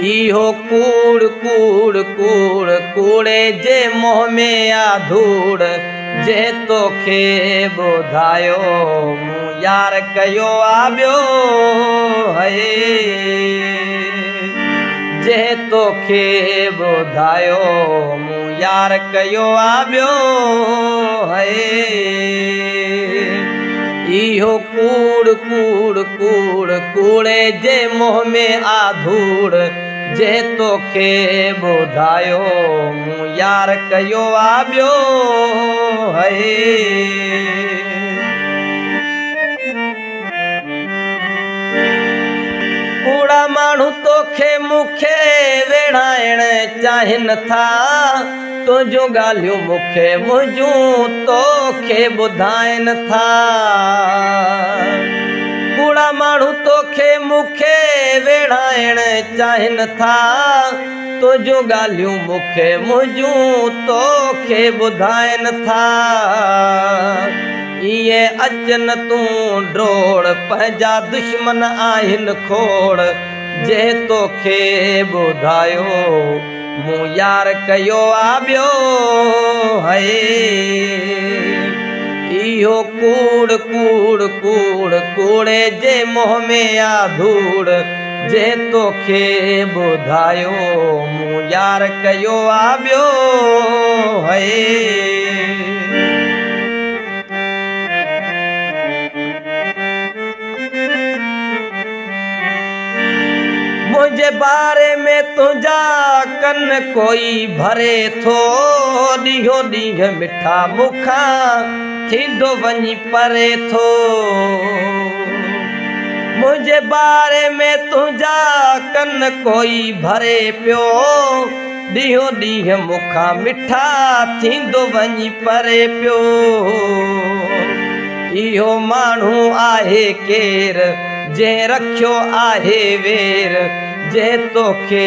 इहो कूड़ कूड़ कूड़ कूड़े जे मोह में आ धूड़ जे तोखे ॿुधायो मूं यार कयो आ ॿियो है जे तोखे ॿुधायो मूं यार कयो आ ॿियो है इहो कूड़ कूड़ कूड़ कूड़े जे मोह में आ धूड़ जे तोखे ॿुधायो मूं यार कयो आ ॿियो है कूड़ा माण्हू तोखे मूंखे वेड़ाइण चाहिनि था तुंहिंजूं ॻाल्हियूं मूंखे मुंहिंजूं तोखे ॿुधाइनि था कूड़ा माण्हू तोखे मूंखे वेड़ाइण चाहिनि था तुंहिंजूं ॻाल्हियूं मूंखे मुंहिंजूं तोखे ॿुधाइनि था इहे अचनि तूं ड्रोड़ पंहिंजा दुश्मन आहिनि खोड़ जे तोखे ॿुधायो मूं यार कयो आ ॿियो है इहो कूड़ कूड़ कूड़ कूड़े जे मोह में आ धूड़ जे तोखे ॿुधायो मूं यार कयो आ ॿियो है मुझे बारे में तुझा कन कोई भरे थो ॾींहों ॾींहुं मिठा मुखा थींदो वञी परे थो मुझे बारे में तुझा कन कोई भरे पियो ॾींहों ॾींहुं मुखा मिठा थींदो वञी परे पियो इहो माण्हू आहे केर जे रखियो आहे वेर जे तोखे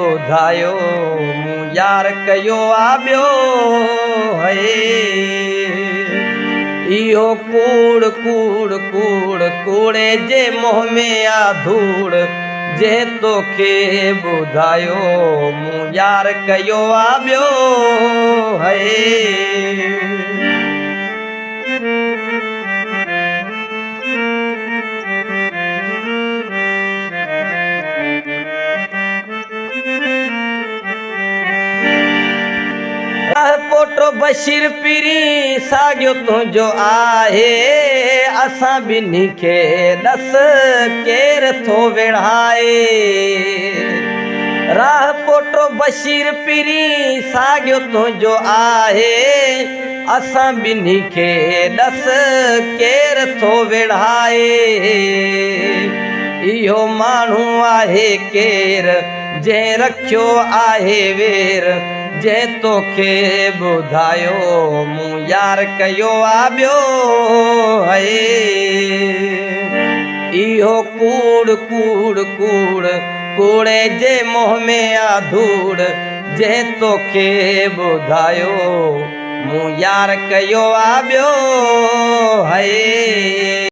ॿुधायो मूं यार कयो आ ॿियो है इहो कूड़ कूड़ कूड़ कूड़े जे मोह में आ धूड़ जे तोखे ॿुधायो मूं यार कयो आ ॿियो है पोटो बशीर पीरी साॻियो तुंहिंजो आहे असां ॿिन्ही खे ॾस केर थो विढ़ाए राह पोटो बशीर पीरी साॻियो तुंहिंजो आहे असां ॿिन्ही खे ॾस केर थो विढ़ाए इहो माण्हू आहे केर जंहिं रखियो आहे वेर जे तोखे ॿुधायो मूं यार कयो आ ॿियो है इहो कूड़ कूड़ कूड़ कूड़े जे मोह में आ धूड़ जे तोखे ॿुधायो मूं यार कयो आ ॿियो है।